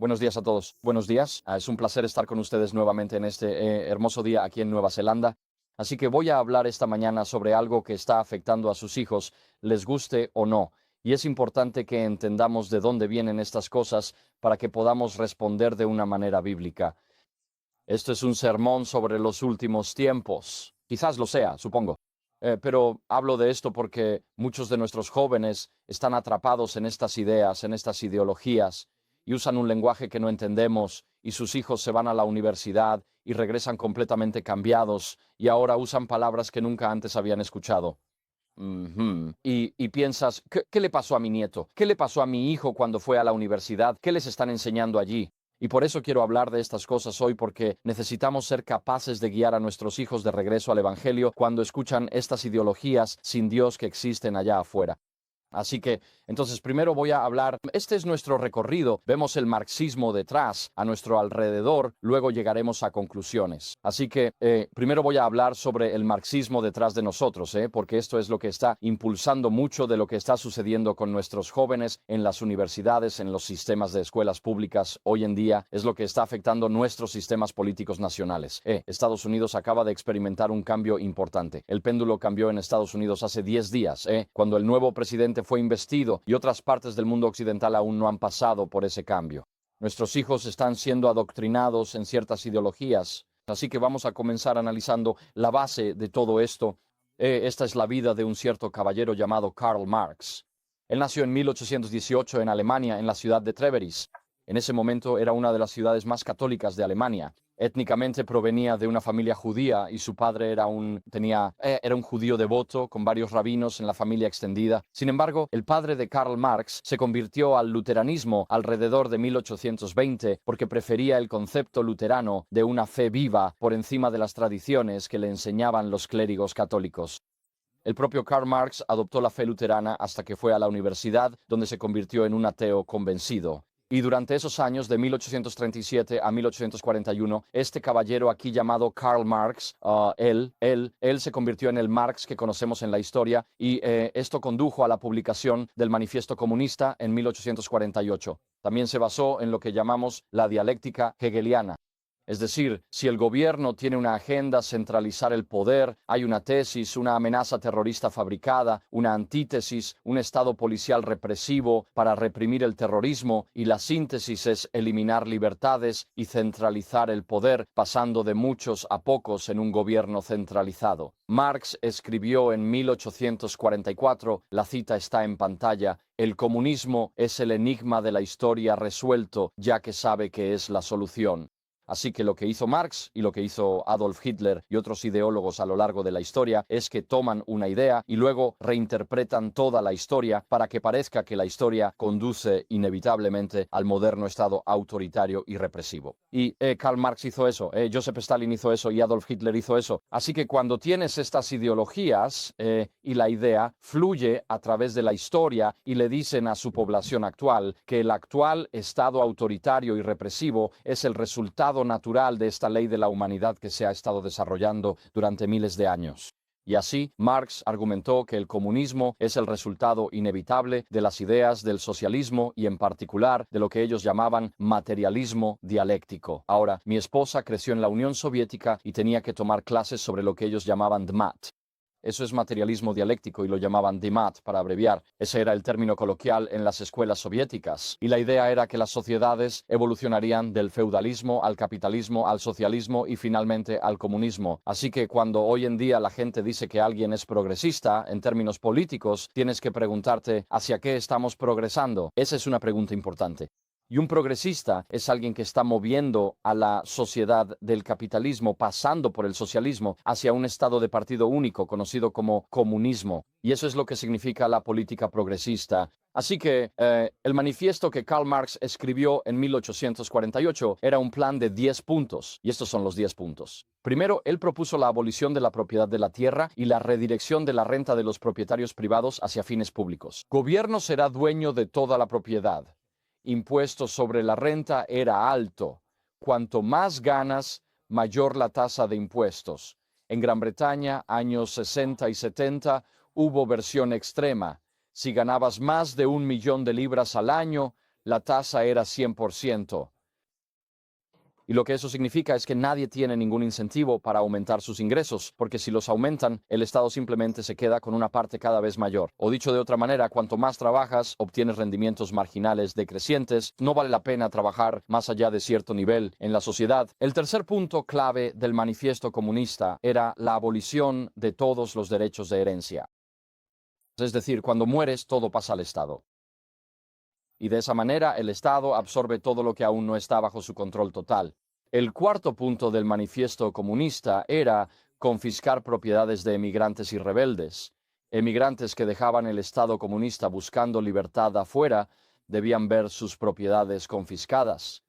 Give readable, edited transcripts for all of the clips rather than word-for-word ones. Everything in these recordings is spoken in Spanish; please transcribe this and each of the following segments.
Buenos días a todos. Buenos días. Es un placer estar con ustedes nuevamente en este hermoso día aquí en Nueva Zelanda. Así que voy a hablar esta mañana sobre algo que está afectando a sus hijos, les guste o no. Y es importante que entendamos de dónde vienen estas cosas para que podamos responder de una manera bíblica. Esto es un sermón sobre los últimos tiempos. Quizás lo sea, supongo. Pero hablo de esto porque muchos de nuestros jóvenes están atrapados en estas ideas, en estas ideologías, y usan un lenguaje que no entendemos, y sus hijos se van a la universidad y regresan completamente cambiados, y ahora usan palabras que nunca antes habían escuchado. Y piensas, ¿qué le pasó a mi nieto? ¿Qué le pasó a mi hijo cuando fue a la universidad? ¿Qué les están enseñando allí? Y por eso quiero hablar de estas cosas hoy, porque necesitamos ser capaces de guiar a nuestros hijos de regreso al Evangelio cuando escuchan estas ideologías sin Dios que existen allá afuera. Así que, entonces, primero voy a hablar, este es nuestro recorrido, vemos el marxismo detrás, a nuestro alrededor, luego llegaremos a conclusiones. Así que, primero voy a hablar sobre el marxismo detrás de nosotros, porque esto es lo que está impulsando mucho de lo que está sucediendo con nuestros jóvenes en las universidades, en los sistemas de escuelas públicas hoy en día, es lo que está afectando nuestros sistemas políticos nacionales. Estados Unidos acaba de experimentar un cambio importante. El péndulo cambió en Estados Unidos hace 10 días, cuando el nuevo presidente fue investido y otras partes del mundo occidental aún no han pasado por ese cambio. Nuestros hijos están siendo adoctrinados en ciertas ideologías, así que vamos a comenzar analizando la base de todo esto. Esta es la vida de un cierto caballero llamado Karl Marx. Él nació en 1818 en Alemania, en la ciudad de Treveris. En ese momento era una de las ciudades más católicas de Alemania. Étnicamente provenía de una familia judía y su padre era un judío devoto con varios rabinos en la familia extendida. Sin embargo, el padre de Karl Marx se convirtió al luteranismo alrededor de 1820 porque prefería el concepto luterano de una fe viva por encima de las tradiciones que le enseñaban los clérigos católicos. El propio Karl Marx adoptó la fe luterana hasta que fue a la universidad, donde se convirtió en un ateo convencido. Y durante esos años, de 1837 a 1841, este caballero aquí llamado Karl Marx, él se convirtió en el Marx que conocemos en la historia, y esto condujo a la publicación del Manifiesto Comunista en 1848. También se basó en lo que llamamos la dialéctica hegeliana. Es decir, si el gobierno tiene una agenda centralizar el poder, hay una tesis, una amenaza terrorista fabricada, una antítesis, un estado policial represivo para reprimir el terrorismo, y la síntesis es eliminar libertades y centralizar el poder, pasando de muchos a pocos en un gobierno centralizado. Marx escribió en 1844, la cita está en pantalla: el comunismo es el enigma de la historia resuelto, ya que sabe que es la solución. Así que lo que hizo Marx y lo que hizo Adolf Hitler y otros ideólogos a lo largo de la historia es que toman una idea y luego reinterpretan toda la historia para que parezca que la historia conduce inevitablemente al moderno estado autoritario y represivo. Y Karl Marx hizo eso, Joseph Stalin hizo eso y Adolf Hitler hizo eso. Así que cuando tienes estas ideologías y la idea fluye a través de la historia y le dicen a su población actual que el actual estado autoritario y represivo es el resultado natural de esta ley de la humanidad que se ha estado desarrollando durante miles de años. Y así, Marx argumentó que el comunismo es el resultado inevitable de las ideas del socialismo y en particular de lo que ellos llamaban materialismo dialéctico. Ahora, mi esposa creció en la Unión Soviética y tenía que tomar clases sobre lo que ellos llamaban DMAT. Eso es materialismo dialéctico y lo llamaban DMAT para abreviar. Ese era el término coloquial en las escuelas soviéticas. Y la idea era que las sociedades evolucionarían del feudalismo al capitalismo, al socialismo y finalmente al comunismo. Así que cuando hoy en día la gente dice que alguien es progresista en términos políticos, tienes que preguntarte ¿hacia qué estamos progresando? Esa es una pregunta importante. Y un progresista es alguien que está moviendo a la sociedad del capitalismo, pasando por el socialismo, hacia un estado de partido único, conocido como comunismo. Y eso es lo que significa la política progresista. Así que el manifiesto que Karl Marx escribió en 1848 era un plan de 10 puntos. Y estos son los 10 puntos. Primero, él propuso la abolición de la propiedad de la tierra y la redirección de la renta de los propietarios privados hacia fines públicos. Gobierno será dueño de toda la propiedad. Impuesto sobre la renta era alto. Cuanto más ganas, mayor la tasa de impuestos. En Gran Bretaña, años 60 y 70, hubo versión extrema. Si ganabas más de 1 millón de libras al año, la tasa era 100%. Y lo que eso significa es que nadie tiene ningún incentivo para aumentar sus ingresos, porque si los aumentan, el Estado simplemente se queda con una parte cada vez mayor. O dicho de otra manera, cuanto más trabajas, obtienes rendimientos marginales decrecientes, no vale la pena trabajar más allá de cierto nivel en la sociedad. El tercer punto clave del manifiesto comunista era la abolición de todos los derechos de herencia. Es decir, cuando mueres, todo pasa al Estado. Y de esa manera el Estado absorbe todo lo que aún no está bajo su control total. El cuarto punto del manifiesto comunista era confiscar propiedades de emigrantes y rebeldes. Emigrantes que dejaban el Estado comunista buscando libertad afuera debían ver sus propiedades confiscadas.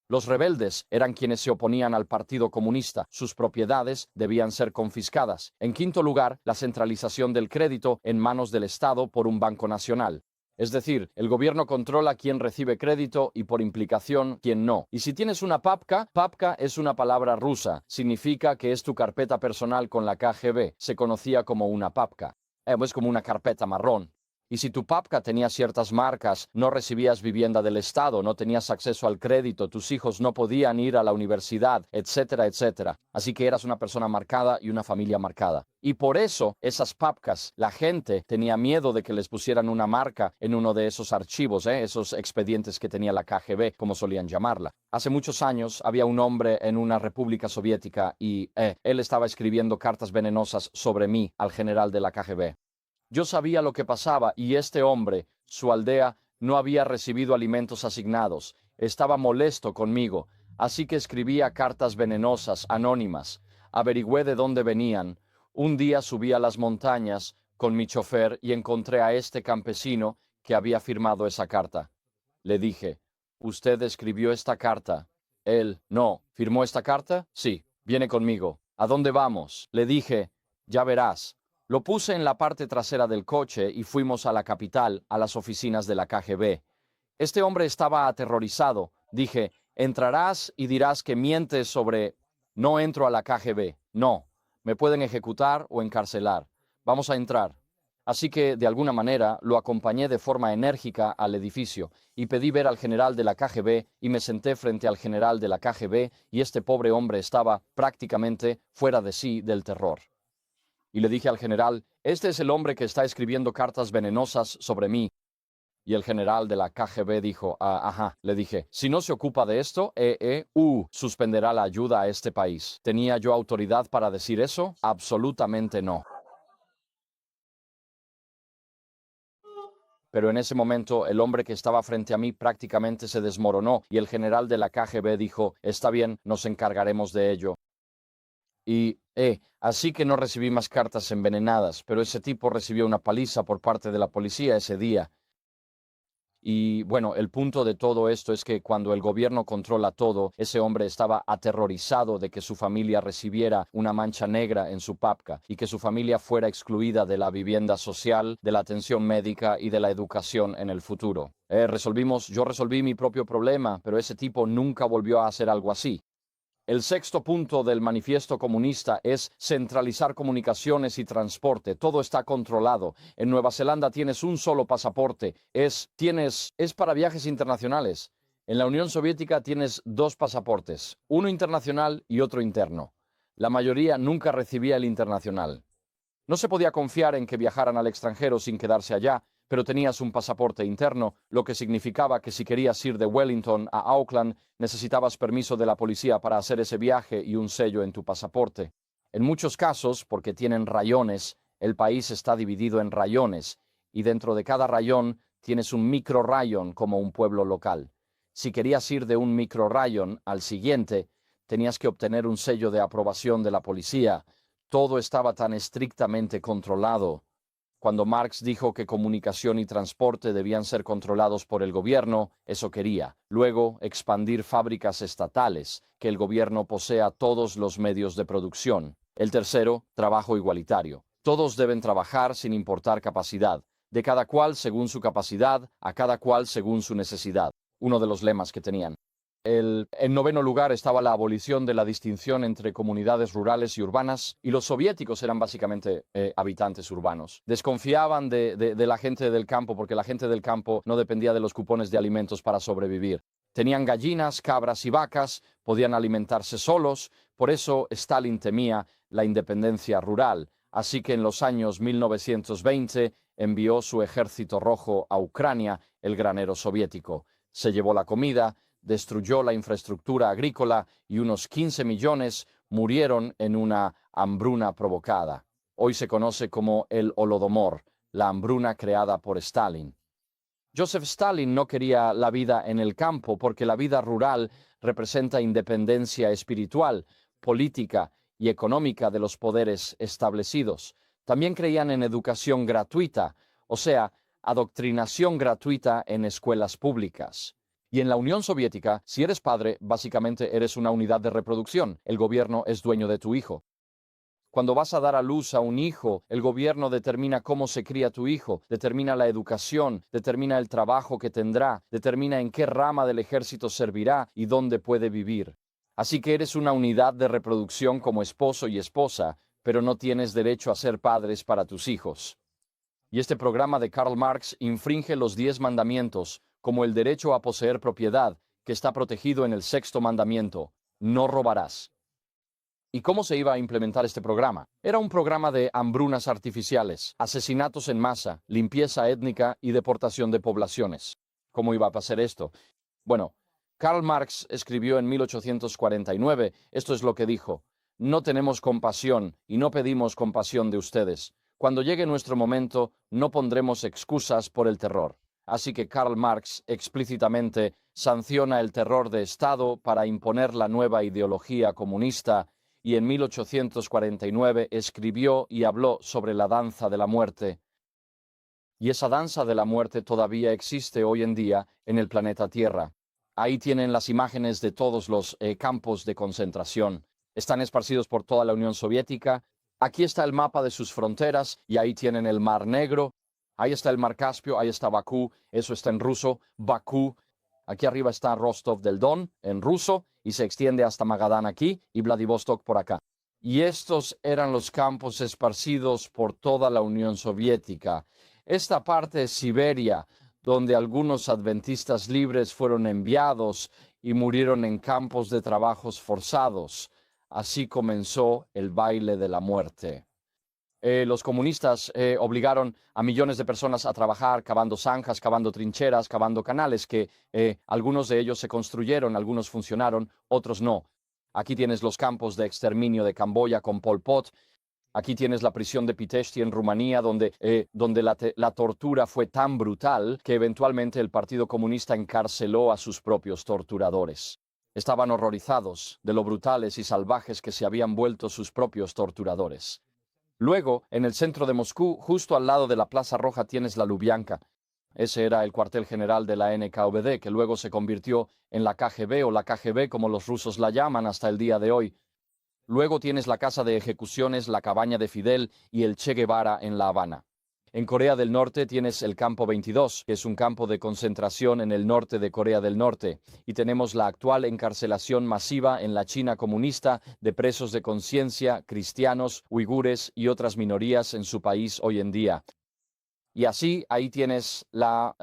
Los rebeldes eran quienes se oponían al Partido Comunista. Sus propiedades debían ser confiscadas. En quinto lugar, la centralización del crédito en manos del Estado por un banco nacional. Es decir, el gobierno controla quién recibe crédito y por implicación quién no. Y si tienes una papka, papka es una palabra rusa. Significa que es tu carpeta personal con la KGB. Se conocía como una papka. Es como una carpeta marrón. Y si tu papka tenía ciertas marcas, no recibías vivienda del Estado, no tenías acceso al crédito, tus hijos no podían ir a la universidad, etcétera, etcétera. Así que eras una persona marcada y una familia marcada. Y por eso, esas papkas, la gente tenía miedo de que les pusieran una marca en uno de esos archivos, esos expedientes que tenía la KGB, como solían llamarla. Hace muchos años había un hombre en una república soviética y él estaba escribiendo cartas venenosas sobre mí al general de la KGB. Yo sabía lo que pasaba y este hombre, su aldea, no había recibido alimentos asignados. Estaba molesto conmigo, así que escribía cartas venenosas, anónimas. Averigüé de dónde venían. Un día subí a las montañas con mi chofer y encontré a este campesino que había firmado esa carta. Le dije, ¿usted escribió esta carta? Él, no. ¿Firmó esta carta? Sí. Viene conmigo. ¿A dónde vamos? Le dije, ya verás. Lo puse en la parte trasera del coche y fuimos a la capital, a las oficinas de la KGB. Este hombre estaba aterrorizado. Dije, entrarás y dirás que mientes sobre... No entro a la KGB. No. Me pueden ejecutar o encarcelar. Vamos a entrar. Así que, de alguna manera, lo acompañé de forma enérgica al edificio y pedí ver al general de la KGB y me senté frente al general de la KGB y este pobre hombre estaba prácticamente fuera de sí del terror. Y le dije al general, este es el hombre que está escribiendo cartas venenosas sobre mí. Y el general de la KGB dijo, ajá, le dije, si no se ocupa de esto, suspenderá la ayuda a este país. ¿Tenía yo autoridad para decir eso? Absolutamente no. Pero en ese momento el hombre que estaba frente a mí prácticamente se desmoronó y el general de la KGB dijo, está bien, nos encargaremos de ello. Y, así que no recibí más cartas envenenadas, pero ese tipo recibió una paliza por parte de la policía ese día. Y bueno, el punto de todo esto es que cuando el gobierno controla todo, ese hombre estaba aterrorizado de que su familia recibiera una mancha negra en su papka y que su familia fuera excluida de la vivienda social, de la atención médica y de la educación en el futuro. Yo resolví mi propio problema, pero ese tipo nunca volvió a hacer algo así. El sexto punto del manifiesto comunista es centralizar comunicaciones y transporte. Todo está controlado. En Nueva Zelanda tienes un solo pasaporte. Es para viajes internacionales. En la Unión Soviética tienes dos pasaportes, uno internacional y otro interno. La mayoría nunca recibía el internacional. No se podía confiar en que viajaran al extranjero sin quedarse allá, pero tenías un pasaporte interno, lo que significaba que si querías ir de Wellington a Auckland, necesitabas permiso de la policía para hacer ese viaje y un sello en tu pasaporte. En muchos casos, porque tienen rayones, el país está dividido en rayones, y dentro de cada rayón tienes un microrrayón como un pueblo local. Si querías ir de un microrrayón al siguiente, tenías que obtener un sello de aprobación de la policía. Todo estaba tan estrictamente controlado. Cuando Marx dijo que comunicación y transporte debían ser controlados por el gobierno, eso quería. Luego, expandir fábricas estatales, que el gobierno posea todos los medios de producción. El tercero, trabajo igualitario. Todos deben trabajar sin importar capacidad, de cada cual según su capacidad, a cada cual según su necesidad. Uno de los lemas que tenían. En noveno lugar estaba la abolición de la distinción entre comunidades rurales y urbanas, y los soviéticos eran básicamente habitantes urbanos. Desconfiaban de la gente del campo porque la gente del campo no dependía de los cupones de alimentos para sobrevivir. Tenían gallinas, cabras y vacas, podían alimentarse solos, por eso Stalin temía la independencia rural. Así que en los años 1920 envió su ejército rojo a Ucrania, el granero soviético. Se llevó la comida, destruyó la infraestructura agrícola y unos 15 millones murieron en una hambruna provocada. Hoy se conoce como el Holodomor, la hambruna creada por Stalin. Joseph Stalin no quería la vida en el campo porque la vida rural representa independencia espiritual, política y económica de los poderes establecidos. También creían en educación gratuita, o sea, adoctrinación gratuita en escuelas públicas. Y en la Unión Soviética, si eres padre, básicamente eres una unidad de reproducción. El gobierno es dueño de tu hijo. Cuando vas a dar a luz a un hijo, el gobierno determina cómo se cría tu hijo, determina la educación, determina el trabajo que tendrá, determina en qué rama del ejército servirá y dónde puede vivir. Así que eres una unidad de reproducción como esposo y esposa, pero no tienes derecho a ser padres para tus hijos. Y este programa de Karl Marx infringe los 10 mandamientos, como el derecho a poseer propiedad, que está protegido en el 6º mandamiento: no robarás. ¿Y cómo se iba a implementar este programa? Era un programa de hambrunas artificiales, asesinatos en masa, limpieza étnica y deportación de poblaciones. ¿Cómo iba a pasar esto? Bueno, Karl Marx escribió en 1849, esto es lo que dijo: no tenemos compasión y no pedimos compasión de ustedes. Cuando llegue nuestro momento, no pondremos excusas por el terror. Así que Karl Marx explícitamente sanciona el terror de Estado para imponer la nueva ideología comunista, y en 1849 escribió y habló sobre la danza de la muerte. Y esa danza de la muerte todavía existe hoy en día en el planeta Tierra. Ahí tienen las imágenes de todos los campos de concentración. Están esparcidos por toda la Unión Soviética. Aquí está el mapa de sus fronteras y ahí tienen el Mar Negro. Ahí está el Mar Caspio, ahí está Bakú, eso está en ruso, Bakú. Aquí arriba está Rostov del Don, en ruso, y se extiende hasta Magadán aquí y Vladivostok por acá. Y estos eran los campos esparcidos por toda la Unión Soviética. Esta parte es Siberia, donde algunos adventistas libres fueron enviados y murieron en campos de trabajos forzados. Así comenzó el baile de la muerte. Los comunistas obligaron a millones de personas a trabajar cavando zanjas, cavando trincheras, cavando canales, que algunos de ellos se construyeron, algunos funcionaron, otros no. Aquí tienes los campos de exterminio de Camboya con Pol Pot. Aquí tienes la prisión de Pitești en Rumanía, donde la tortura fue tan brutal que eventualmente el Partido Comunista encarceló a sus propios torturadores. Estaban horrorizados de lo brutales y salvajes que se habían vuelto sus propios torturadores. Luego, en el centro de Moscú, justo al lado de la Plaza Roja, tienes la Lubyanka. Ese era el cuartel general de la NKVD, que luego se convirtió en la KGB o la KGB, como los rusos la llaman hasta el día de hoy. Luego tienes la casa de ejecuciones, la cabaña de Fidel y el Che Guevara en La Habana. En Corea del Norte tienes el Campo 22, que es un campo de concentración en el norte de Corea del Norte, y tenemos la actual encarcelación masiva en la China comunista de presos de conciencia, cristianos, uigures y otras minorías en su país hoy en día. Y así, ahí tienes la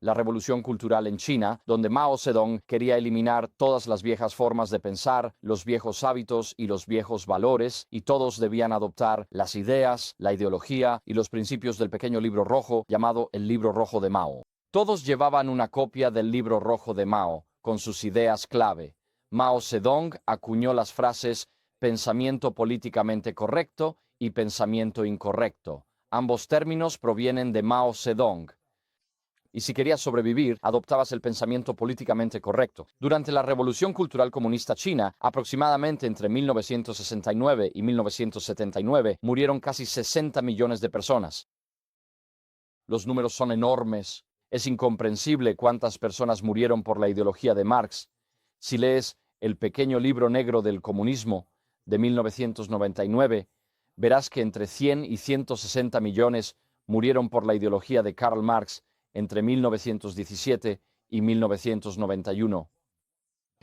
revolución cultural en China, donde Mao Zedong quería eliminar todas las viejas formas de pensar, los viejos hábitos y los viejos valores, y todos debían adoptar las ideas, la ideología y los principios del pequeño libro rojo, llamado el Libro Rojo de Mao. Todos llevaban una copia del Libro Rojo de Mao, con sus ideas clave. Mao Zedong acuñó las frases pensamiento políticamente correcto y pensamiento incorrecto. Ambos términos provienen de Mao Zedong. Y si querías sobrevivir, adoptabas el pensamiento políticamente correcto. Durante la Revolución Cultural Comunista China, aproximadamente entre 1969 y 1979, murieron casi 60 millones de personas. Los números son enormes. Es incomprensible cuántas personas murieron por la ideología de Marx. Si lees El pequeño libro negro del comunismo de 1999, verás que entre 100 y 160 millones murieron por la ideología de Karl Marx entre 1917 y 1991.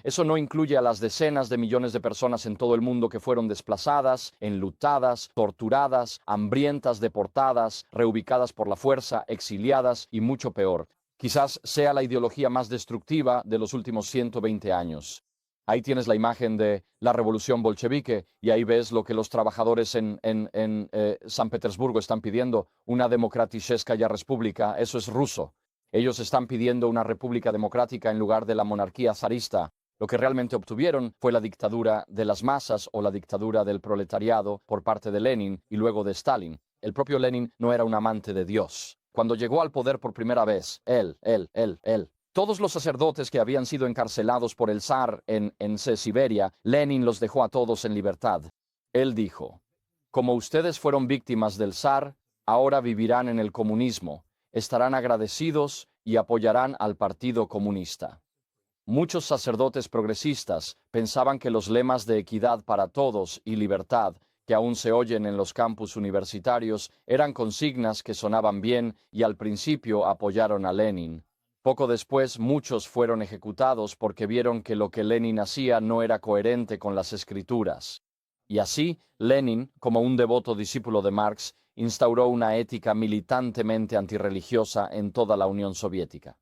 Eso no incluye a las decenas de millones de personas en todo el mundo que fueron desplazadas, enlutadas, torturadas, hambrientas, deportadas, reubicadas por la fuerza, exiliadas y mucho peor. Quizás sea la ideología más destructiva de los últimos 120 años. Ahí tienes la imagen de la revolución bolchevique y ahí ves lo que los trabajadores en San Petersburgo están pidiendo, una demokraticheskaya república. Eso es ruso. Ellos están pidiendo una república democrática en lugar de la monarquía zarista. Lo que realmente obtuvieron fue la dictadura de las masas o la dictadura del proletariado por parte de Lenin y luego de Stalin. El propio Lenin no era un amante de Dios. Cuando llegó al poder por primera vez, todos los sacerdotes que habían sido encarcelados por el zar en Siberia, Lenin los dejó a todos en libertad. Él dijo: como ustedes fueron víctimas del zar, ahora vivirán en el comunismo, estarán agradecidos y apoyarán al Partido Comunista. Muchos sacerdotes progresistas pensaban que los lemas de equidad para todos y libertad, que aún se oyen en los campus universitarios, eran consignas que sonaban bien y al principio apoyaron a Lenin. Poco después, muchos fueron ejecutados porque vieron que lo que Lenin hacía no era coherente con las escrituras. Y así, Lenin, como un devoto discípulo de Marx, instauró una ética militantemente antirreligiosa en toda la Unión Soviética.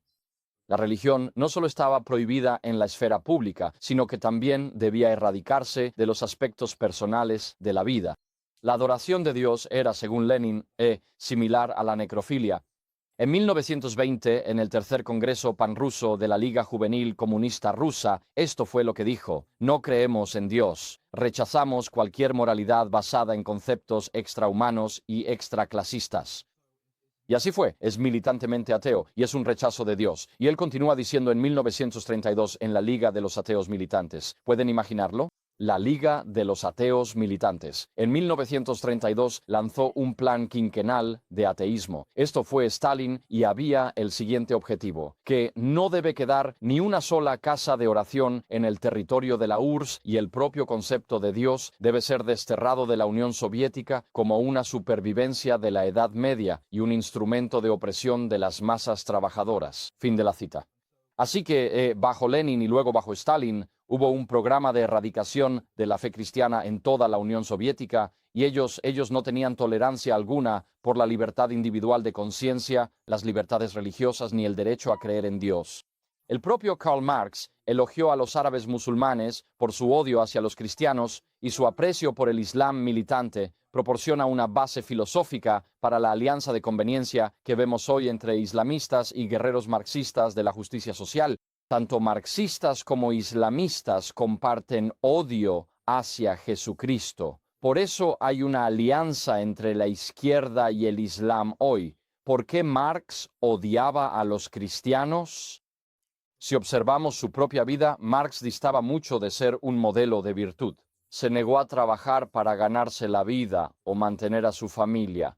La religión no solo estaba prohibida en la esfera pública, sino que también debía erradicarse de los aspectos personales de la vida. La adoración de Dios era, según Lenin, similar a la necrofilia. En 1920, en el tercer Congreso Panruso de la Liga Juvenil Comunista Rusa, esto fue lo que dijo: no creemos en Dios, rechazamos cualquier moralidad basada en conceptos extrahumanos y extraclasistas. Y así fue, es militantemente ateo y es un rechazo de Dios. Y él continúa diciendo en 1932 en la Liga de los Ateos Militantes. ¿Pueden imaginarlo? La Liga de los Ateos Militantes. En 1932 lanzó un plan quinquenal de ateísmo. Esto fue Stalin y había el siguiente objetivo: que no debe quedar ni una sola casa de oración en el territorio de la URSS y el propio concepto de Dios debe ser desterrado de la Unión Soviética como una supervivencia de la Edad Media y un instrumento de opresión de las masas trabajadoras. Fin de la cita. Así que bajo Lenin y luego bajo Stalin hubo un programa de erradicación de la fe cristiana en toda la Unión Soviética y ellos no tenían tolerancia alguna por la libertad individual de conciencia, las libertades religiosas ni el derecho a creer en Dios. El propio Karl Marx elogió a los árabes musulmanes por su odio hacia los cristianos y su aprecio por el Islam militante proporciona una base filosófica para la alianza de conveniencia que vemos hoy entre islamistas y guerreros marxistas de la justicia social. Tanto marxistas como islamistas comparten odio hacia Jesucristo. Por eso hay una alianza entre la izquierda y el Islam hoy. ¿Por qué Marx odiaba a los cristianos? Si observamos su propia vida, Marx distaba mucho de ser un modelo de virtud. Se negó a trabajar para ganarse la vida o mantener a su familia.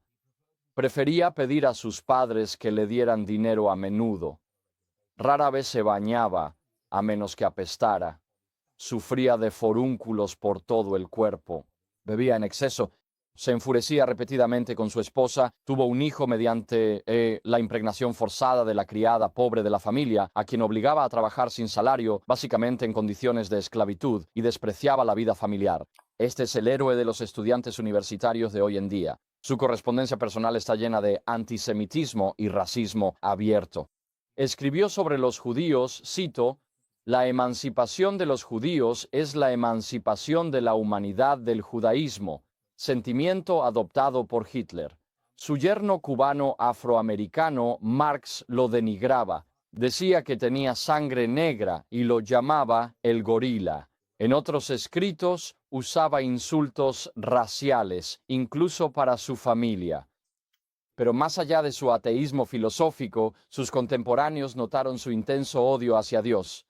Prefería pedir a sus padres que le dieran dinero a menudo. Rara vez se bañaba, a menos que apestara. Sufría de forúnculos por todo el cuerpo. Bebía en exceso. Se enfurecía repetidamente con su esposa, tuvo un hijo mediante la impregnación forzada de la criada pobre de la familia, a quien obligaba a trabajar sin salario, básicamente en condiciones de esclavitud, y despreciaba la vida familiar. Este es el héroe de los estudiantes universitarios de hoy en día. Su correspondencia personal está llena de antisemitismo y racismo abierto. Escribió sobre los judíos, cito: la emancipación de los judíos es la emancipación de la humanidad del judaísmo, sentimiento adoptado por Hitler. Su yerno cubano afroamericano, Marx, lo denigraba. Decía que tenía sangre negra y lo llamaba el gorila. En otros escritos usaba insultos raciales, incluso para su familia. Pero más allá de su ateísmo filosófico, sus contemporáneos notaron su intenso odio hacia Dios.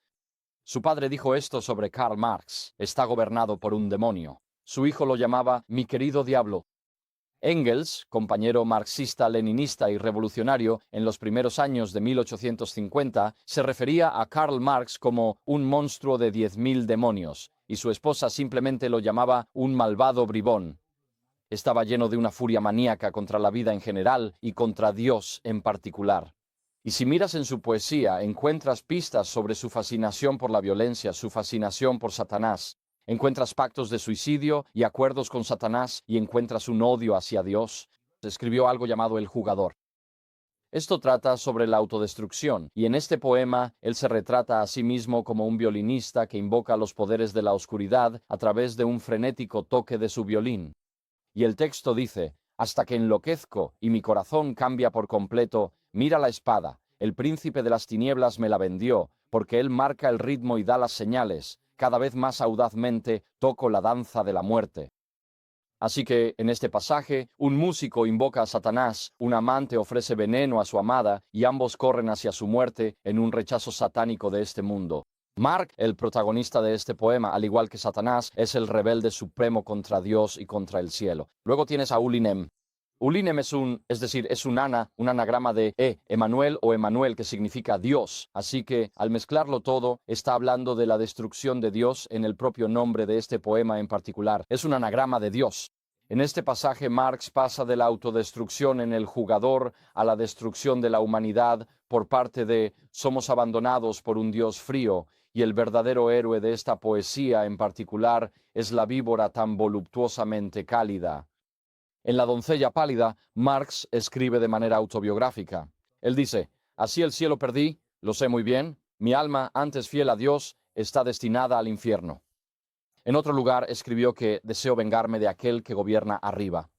Su padre dijo esto sobre Karl Marx: está gobernado por un demonio. Su hijo lo llamaba mi querido diablo. Engels, compañero marxista-leninista y revolucionario en los primeros años de 1850, se refería a Karl Marx como un monstruo de 10.000 demonios, y su esposa simplemente lo llamaba un malvado bribón. Estaba lleno de una furia maníaca contra la vida en general y contra Dios en particular. Y si miras en su poesía, encuentras pistas sobre su fascinación por la violencia, su fascinación por Satanás. Encuentras pactos de suicidio y acuerdos con Satanás y encuentras un odio hacia Dios. Escribió algo llamado El Jugador. Esto trata sobre la autodestrucción, y en este poema él se retrata a sí mismo como un violinista que invoca los poderes de la oscuridad a través de un frenético toque de su violín. Y el texto dice: hasta que enloquezco y mi corazón cambia por completo, mira la espada, el príncipe de las tinieblas me la vendió, porque él marca el ritmo y da las señales, cada vez más audazmente toco la danza de la muerte. Así que, en este pasaje, un músico invoca a Satanás, un amante ofrece veneno a su amada, y ambos corren hacia su muerte en un rechazo satánico de este mundo. Mark, el protagonista de este poema, al igual que Satanás, es el rebelde supremo contra Dios y contra el cielo. Luego tienes a Ulinem. Ulinem es un anagrama de Emanuel o Emanuel, que significa Dios. Así que, al mezclarlo todo, está hablando de la destrucción de Dios en el propio nombre de este poema en particular. Es un anagrama de Dios. En este pasaje, Marx pasa de la autodestrucción en el jugador a la destrucción de la humanidad por parte de somos abandonados por un Dios frío, y el verdadero héroe de esta poesía en particular es la víbora tan voluptuosamente cálida. En La doncella pálida, Marx escribe de manera autobiográfica. Él dice: así el cielo perdí, lo sé muy bien, mi alma, antes fiel a Dios, está destinada al infierno. En otro lugar escribió que deseo vengarme de aquel que gobierna arriba.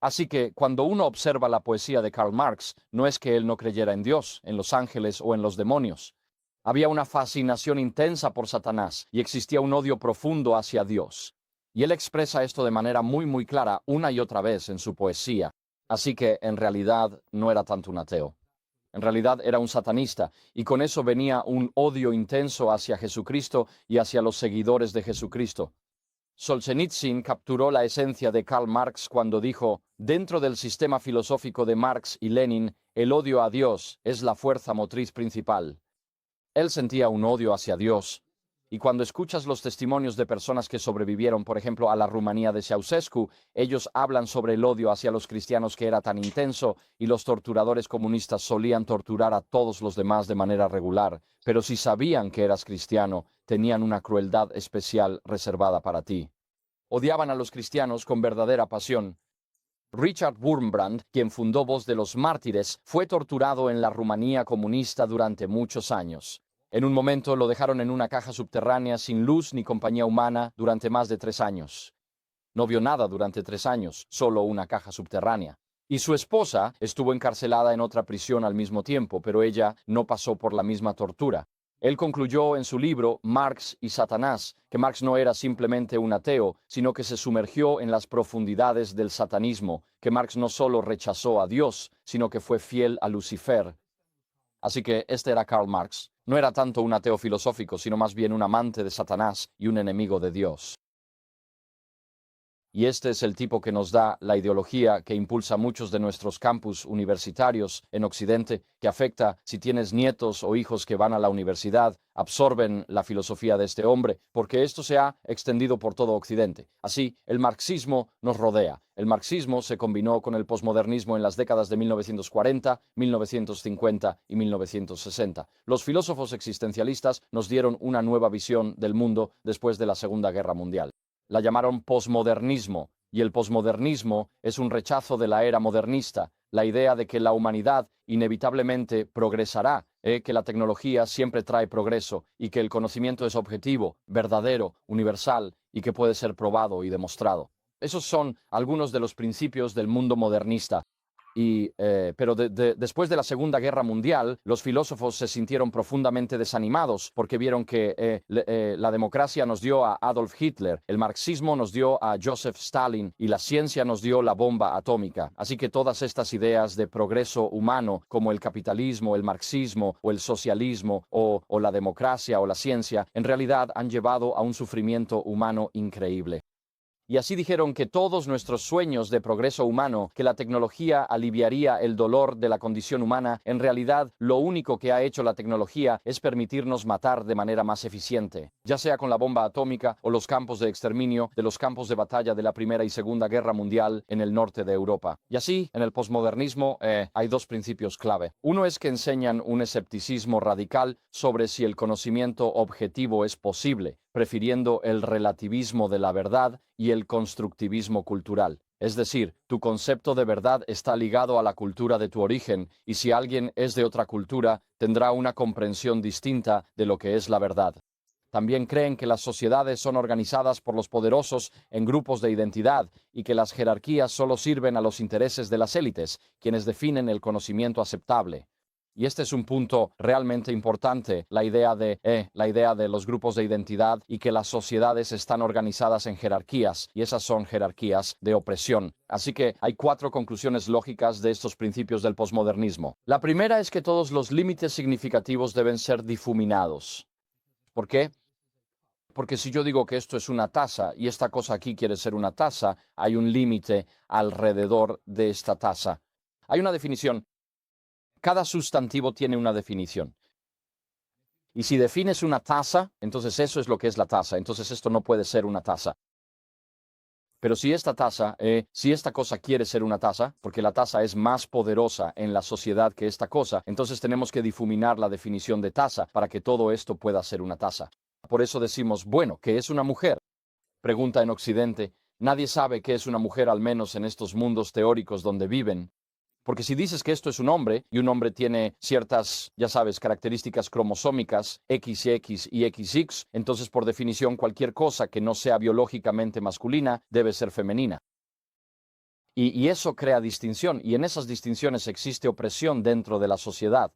Así que cuando uno observa la poesía de Karl Marx, no es que él no creyera en Dios, en los ángeles o en los demonios. Había una fascinación intensa por Satanás y existía un odio profundo hacia Dios. Y él expresa esto de manera muy clara una y otra vez en su poesía. Así que en realidad no era tanto un ateo. En realidad era un satanista, y con eso venía un odio intenso hacia Jesucristo y hacia los seguidores de Jesucristo. Solzhenitsyn capturó la esencia de Karl Marx cuando dijo: dentro del sistema filosófico de Marx y Lenin, el odio a Dios es la fuerza motriz principal. Él sentía un odio hacia Dios. Y cuando escuchas los testimonios de personas que sobrevivieron, por ejemplo, a la Rumanía de Ceausescu, ellos hablan sobre el odio hacia los cristianos que era tan intenso, y los torturadores comunistas solían torturar a todos los demás de manera regular, pero si sabían que eras cristiano, tenían una crueldad especial reservada para ti. Odiaban a los cristianos con verdadera pasión. Richard Wurmbrand, quien fundó Voz de los Mártires, fue torturado en la Rumanía comunista durante muchos años. En un momento lo dejaron en una caja subterránea sin luz ni compañía humana durante más de 3 años. No vio nada durante 3 años, solo una caja subterránea. Y su esposa estuvo encarcelada en otra prisión al mismo tiempo, pero ella no pasó por la misma tortura. Él concluyó en su libro Marx y Satanás que Marx no era simplemente un ateo, sino que se sumergió en las profundidades del satanismo, que Marx no solo rechazó a Dios, sino que fue fiel a Lucifer. Así que este era Karl Marx. No era tanto un ateo filosófico, sino más bien un amante de Satanás y un enemigo de Dios. Y este es el tipo que nos da la ideología que impulsa muchos de nuestros campus universitarios en Occidente, que afecta si tienes nietos o hijos que van a la universidad, absorben la filosofía de este hombre, porque esto se ha extendido por todo Occidente. Así, el marxismo nos rodea. El marxismo se combinó con el posmodernismo en las décadas de 1940, 1950 y 1960. Los filósofos existencialistas nos dieron una nueva visión del mundo después de la Segunda Guerra Mundial. La llamaron posmodernismo, y el posmodernismo es un rechazo de la era modernista, la idea de que la humanidad inevitablemente progresará, que la tecnología siempre trae progreso y que el conocimiento es objetivo, verdadero, universal y que puede ser probado y demostrado. Esos son algunos de los principios del mundo modernista. Pero después de la Segunda Guerra Mundial, los filósofos se sintieron profundamente desanimados porque vieron que la democracia nos dio a Adolf Hitler, el marxismo nos dio a Joseph Stalin y la ciencia nos dio la bomba atómica. Así que todas estas ideas de progreso humano, como el capitalismo, el marxismo o el socialismo o la democracia o la ciencia, en realidad han llevado a un sufrimiento humano increíble. Y así dijeron que todos nuestros sueños de progreso humano, que la tecnología aliviaría el dolor de la condición humana, en realidad lo único que ha hecho la tecnología es permitirnos matar de manera más eficiente, ya sea con la bomba atómica o los campos de exterminio de los campos de batalla de la Primera y Segunda Guerra Mundial en el norte de Europa. Y así, en el posmodernismo hay dos principios clave. Uno es que enseñan un escepticismo radical sobre si el conocimiento objetivo es posible, prefiriendo el relativismo de la verdad y el constructivismo cultural. Es decir, tu concepto de verdad está ligado a la cultura de tu origen, y si alguien es de otra cultura, tendrá una comprensión distinta de lo que es la verdad. También creen que las sociedades son organizadas por los poderosos en grupos de identidad y que las jerarquías solo sirven a los intereses de las élites, quienes definen el conocimiento aceptable. Y este es un punto realmente importante, la idea de los grupos de identidad y que las sociedades están organizadas en jerarquías, y esas son jerarquías de opresión. Así que hay 4 conclusiones lógicas de estos principios del posmodernismo. La primera es que todos los límites significativos deben ser difuminados. ¿Por qué? Porque si yo digo que esto es una taza y esta cosa aquí quiere ser una taza, hay un límite alrededor de esta taza. Hay una definición. Cada sustantivo tiene una definición. Y si defines una taza, entonces eso es lo que es la taza. Entonces esto no puede ser una taza. Pero si esta taza, si esta cosa quiere ser una taza, porque la taza es más poderosa en la sociedad que esta cosa, entonces tenemos que difuminar la definición de taza para que todo esto pueda ser una taza. Por eso decimos, bueno, ¿qué es una mujer? Pregunta en Occidente. Nadie sabe qué es una mujer, al menos en estos mundos teóricos donde viven. Porque si dices que esto es un hombre, y un hombre tiene ciertas, ya sabes, características cromosómicas, XX y XX, entonces por definición cualquier cosa que no sea biológicamente masculina debe ser femenina. Y eso crea distinción, y en esas distinciones existe opresión dentro de la sociedad.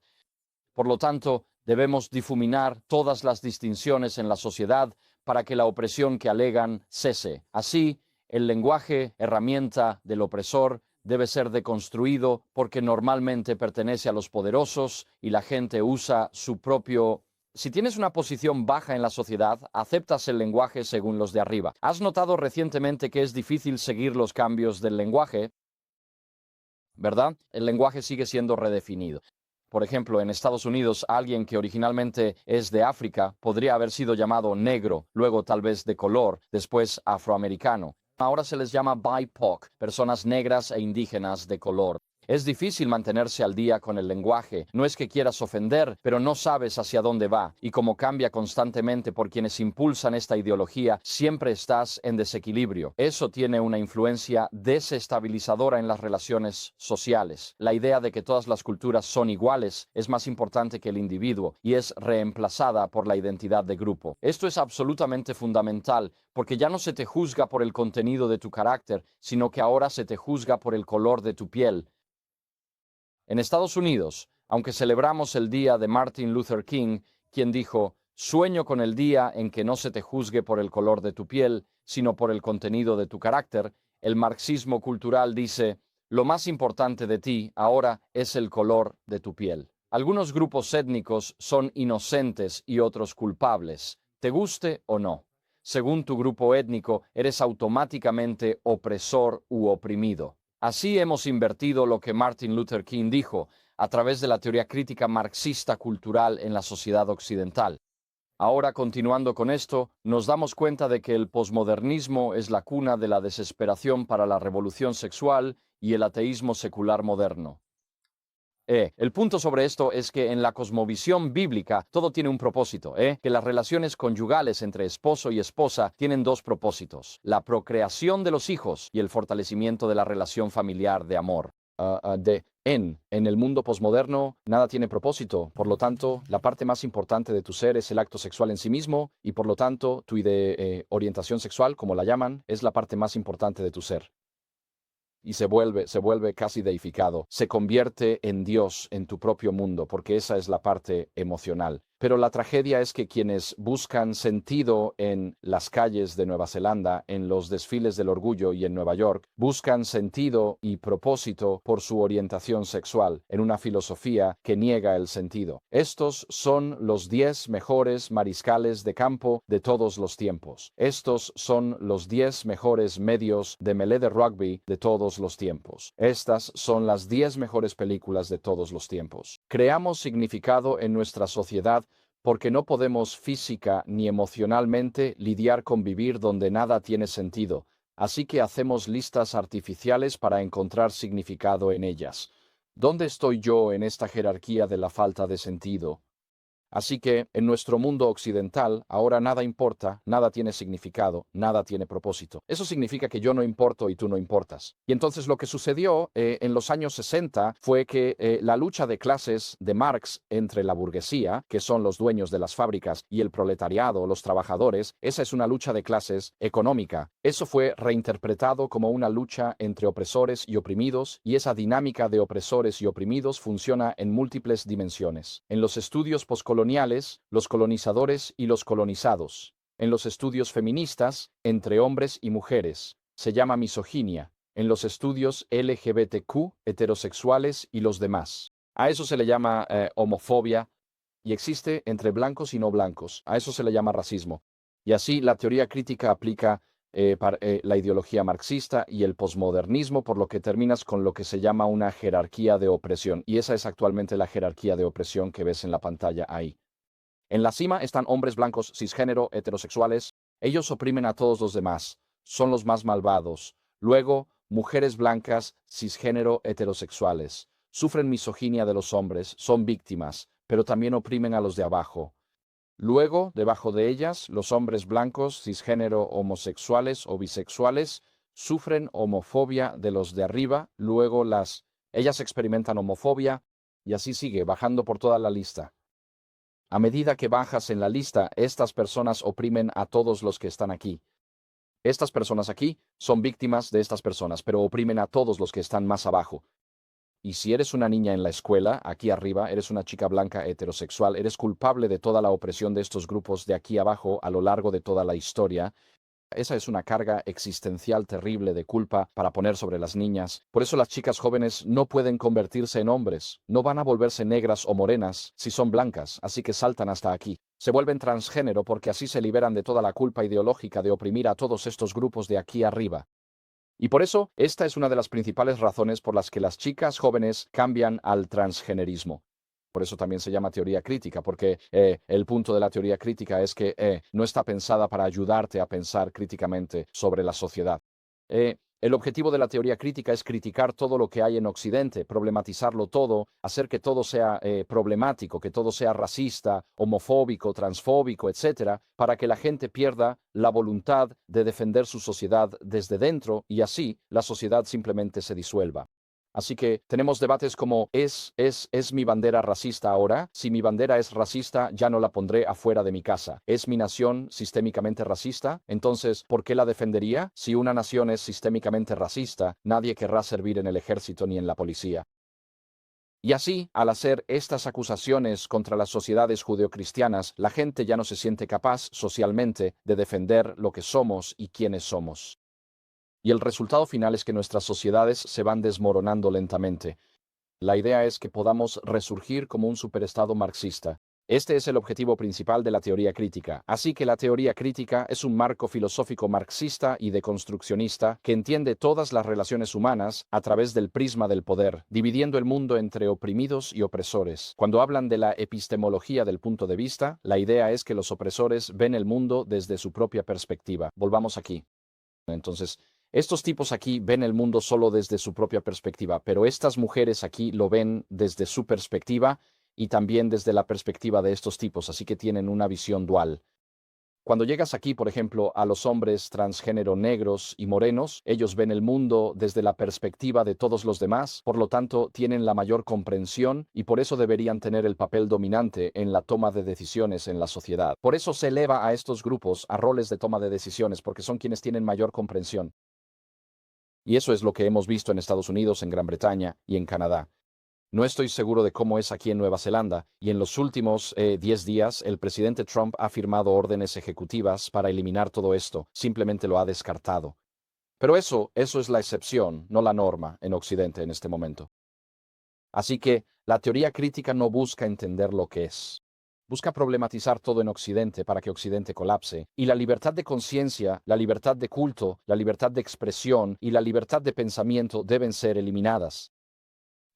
Por lo tanto, debemos difuminar todas las distinciones en la sociedad para que la opresión que alegan cese. Así, el lenguaje, herramienta del opresor, debe ser deconstruido porque normalmente pertenece a los poderosos y la gente usa su propio. Si tienes una posición baja en la sociedad, aceptas el lenguaje según los de arriba. ¿Has notado recientemente que es difícil seguir los cambios del lenguaje? ¿Verdad? El lenguaje sigue siendo redefinido. Por ejemplo, en Estados Unidos, alguien que originalmente es de África podría haber sido llamado negro, luego tal vez de color, después afroamericano. Ahora se les llama BIPOC, personas negras e indígenas de color. Es difícil mantenerse al día con el lenguaje. No es que quieras ofender, pero no sabes hacia dónde va. Y como cambia constantemente por quienes impulsan esta ideología, siempre estás en desequilibrio. Eso tiene una influencia desestabilizadora en las relaciones sociales. La idea de que todas las culturas son iguales es más importante que el individuo y es reemplazada por la identidad de grupo. Esto es absolutamente fundamental porque ya no se te juzga por el contenido de tu carácter, sino que ahora se te juzga por el color de tu piel. En Estados Unidos, aunque celebramos el día de Martin Luther King, quien dijo, sueño con el día en que no se te juzgue por el color de tu piel, sino por el contenido de tu carácter, el marxismo cultural dice, lo más importante de ti ahora es el color de tu piel. Algunos grupos étnicos son inocentes y otros culpables, te guste o no. Según tu grupo étnico, eres automáticamente opresor u oprimido. Así hemos invertido lo que Martin Luther King dijo a través de la teoría crítica marxista cultural en la sociedad occidental. Ahora, continuando con esto, nos damos cuenta de que el posmodernismo es la cuna de la desesperación para la revolución sexual y el ateísmo secular moderno. El punto sobre esto es que en la cosmovisión bíblica todo tiene un propósito, que las relaciones conyugales entre esposo y esposa tienen 2 propósitos, la procreación de los hijos y el fortalecimiento de la relación familiar de amor. En el mundo posmoderno nada tiene propósito, por lo tanto, la parte más importante de tu ser es el acto sexual en sí mismo y por lo tanto, tu orientación sexual, como la llaman, es la parte más importante de tu ser. Y se vuelve casi deificado, se convierte en Dios en tu propio mundo, porque esa es la parte emocional. Pero la tragedia es que quienes buscan sentido en las calles de Nueva Zelanda, en los desfiles del orgullo y en Nueva York, buscan sentido y propósito por su orientación sexual, en una filosofía que niega el sentido. Estos son los 10 mejores mariscales de campo de todos los tiempos. Estos son los 10 mejores medios de melee de rugby de todos los tiempos. Estas son las 10 mejores películas de todos los tiempos. Creamos significado en nuestra sociedad porque no podemos física ni emocionalmente lidiar con vivir donde nada tiene sentido, así que hacemos listas artificiales para encontrar significado en ellas. ¿Dónde estoy yo en esta jerarquía de la falta de sentido? Así que en nuestro mundo occidental ahora nada importa, nada tiene significado, nada tiene propósito. Eso significa que yo no importo y tú no importas. Y entonces lo que sucedió en los años 60 fue que la lucha de clases de Marx entre la burguesía, que son los dueños de las fábricas, y el proletariado, los trabajadores, esa es una lucha de clases económica. Eso fue reinterpretado como una lucha entre opresores y oprimidos, y esa dinámica de opresores y oprimidos funciona en múltiples dimensiones. En los estudios postcoloniales, los colonizadores y los colonizados. En los estudios feministas, entre hombres y mujeres, se llama misoginia. En los estudios LGBTQ, heterosexuales y los demás. A eso se le llama homofobia y existe entre blancos y no blancos. A eso se le llama racismo. Y así la teoría crítica aplica la ideología marxista y el posmodernismo, por lo que terminas con lo que se llama una jerarquía de opresión. Y esa es actualmente la jerarquía de opresión que ves en la pantalla ahí. En la cima están hombres blancos, cisgénero, heterosexuales. Ellos oprimen a todos los demás. Son los más malvados. Luego, mujeres blancas, cisgénero, heterosexuales. Sufren misoginia de los hombres, son víctimas, pero también oprimen a los de abajo. Luego, debajo de ellas, los hombres blancos, cisgénero, homosexuales o bisexuales sufren homofobia de los de arriba, luego ellas experimentan homofobia y así sigue, bajando por toda la lista. A medida que bajas en la lista, estas personas oprimen a todos los que están aquí. Estas personas aquí son víctimas de estas personas, pero oprimen a todos los que están más abajo. Y si eres una niña en la escuela, aquí arriba, eres una chica blanca heterosexual, eres culpable de toda la opresión de estos grupos de aquí abajo a lo largo de toda la historia. Esa es una carga existencial terrible de culpa para poner sobre las niñas. Por eso las chicas jóvenes no pueden convertirse en hombres, no van a volverse negras o morenas si son blancas, así que saltan hasta aquí. Se vuelven transgénero porque así se liberan de toda la culpa ideológica de oprimir a todos estos grupos de aquí arriba. Y por eso, esta es una de las principales razones por las que las chicas jóvenes cambian al transgenerismo. Por eso también se llama teoría crítica, porque el punto de la teoría crítica es que no está pensada para ayudarte a pensar críticamente sobre la sociedad. El objetivo de la teoría crítica es criticar todo lo que hay en Occidente, problematizarlo todo, hacer que todo sea problemático, que todo sea racista, homofóbico, transfóbico, etcétera, para que la gente pierda la voluntad de defender su sociedad desde dentro y así la sociedad simplemente se disuelva. Así que tenemos debates como ¿es mi bandera racista ahora? Si mi bandera es racista, ya no la pondré afuera de mi casa. ¿Es mi nación sistémicamente racista? Entonces, ¿por qué la defendería? Si una nación es sistémicamente racista, nadie querrá servir en el ejército ni en la policía. Y así, al hacer estas acusaciones contra las sociedades judeocristianas, la gente ya no se siente capaz socialmente de defender lo que somos y quiénes somos. Y el resultado final es que nuestras sociedades se van desmoronando lentamente. La idea es que podamos resurgir como un superestado marxista. Este es el objetivo principal de la teoría crítica. Así que la teoría crítica es un marco filosófico marxista y deconstruccionista que entiende todas las relaciones humanas a través del prisma del poder, dividiendo el mundo entre oprimidos y opresores. Cuando hablan de la epistemología del punto de vista, la idea es que los opresores ven el mundo desde su propia perspectiva. Volvamos aquí. Entonces, estos tipos aquí ven el mundo solo desde su propia perspectiva, pero estas mujeres aquí lo ven desde su perspectiva y también desde la perspectiva de estos tipos, así que tienen una visión dual. Cuando llegas aquí, por ejemplo, a los hombres transgénero negros y morenos, ellos ven el mundo desde la perspectiva de todos los demás, por lo tanto tienen la mayor comprensión y por eso deberían tener el papel dominante en la toma de decisiones en la sociedad. Por eso se eleva a estos grupos a roles de toma de decisiones, porque son quienes tienen mayor comprensión. Y eso es lo que hemos visto en Estados Unidos, en Gran Bretaña y en Canadá. No estoy seguro de cómo es aquí en Nueva Zelanda, y en los últimos 10 días el presidente Trump ha firmado órdenes ejecutivas para eliminar todo esto, simplemente lo ha descartado. Pero eso es la excepción, no la norma en Occidente en este momento. Así que la teoría crítica no busca entender lo que es. Busca problematizar todo en Occidente para que Occidente colapse. Y la libertad de conciencia, la libertad de culto, la libertad de expresión y la libertad de pensamiento deben ser eliminadas.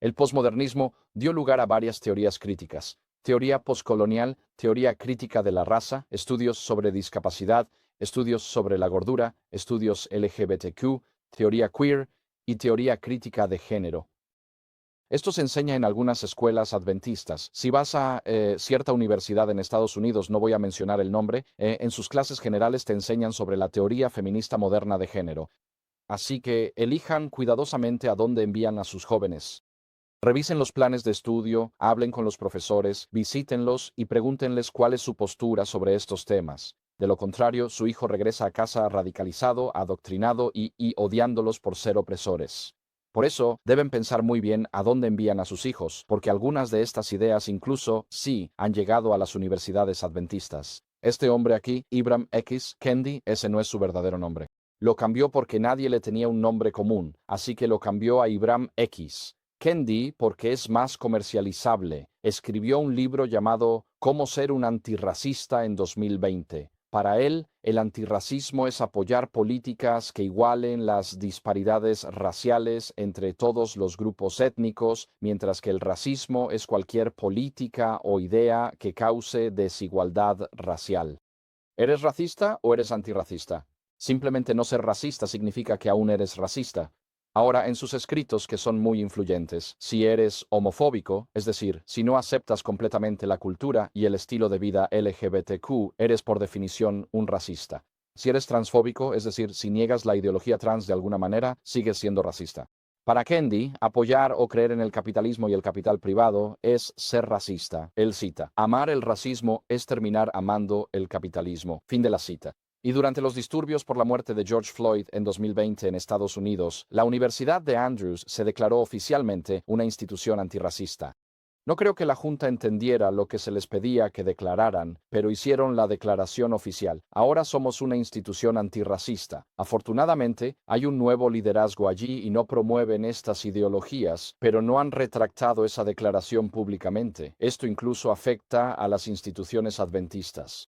El posmodernismo dio lugar a varias teorías críticas. Teoría poscolonial, teoría crítica de la raza, estudios sobre discapacidad, estudios sobre la gordura, estudios LGBTQ, teoría queer y teoría crítica de género. Esto se enseña en algunas escuelas adventistas. Si vas a cierta universidad en Estados Unidos, no voy a mencionar el nombre, en sus clases generales te enseñan sobre la teoría feminista moderna de género. Así que elijan cuidadosamente a dónde envían a sus jóvenes. Revisen los planes de estudio, hablen con los profesores, visítenlos y pregúntenles cuál es su postura sobre estos temas. De lo contrario, su hijo regresa a casa radicalizado, adoctrinado y odiándolos por ser opresores. Por eso, deben pensar muy bien a dónde envían a sus hijos, porque algunas de estas ideas incluso, sí, han llegado a las universidades adventistas. Este hombre aquí, Ibram X. Kendi, ese no es su verdadero nombre. Lo cambió porque nadie le tenía un nombre común, así que lo cambió a Ibram X. Kendi, porque es más comercializable, escribió un libro llamado Cómo ser un antirracista en 2020. Para él, el antirracismo es apoyar políticas que igualen las disparidades raciales entre todos los grupos étnicos, mientras que el racismo es cualquier política o idea que cause desigualdad racial. ¿Eres racista o eres antirracista? Simplemente no ser racista significa que aún eres racista. Ahora, en sus escritos, que son muy influyentes, si eres homofóbico, es decir, si no aceptas completamente la cultura y el estilo de vida LGBTQ, eres por definición un racista. Si eres transfóbico, es decir, si niegas la ideología trans de alguna manera, sigues siendo racista. Para Kendi, apoyar o creer en el capitalismo y el capital privado es ser racista. Él cita, amar el racismo es terminar amando el capitalismo. Fin de la cita. Y durante los disturbios por la muerte de George Floyd en 2020 en Estados Unidos, la Universidad de Andrews se declaró oficialmente una institución antirracista. No creo que la Junta entendiera lo que se les pedía que declararan, pero hicieron la declaración oficial. Ahora somos una institución antirracista. Afortunadamente, hay un nuevo liderazgo allí y no promueven estas ideologías, pero no han retractado esa declaración públicamente. Esto incluso afecta a las instituciones adventistas.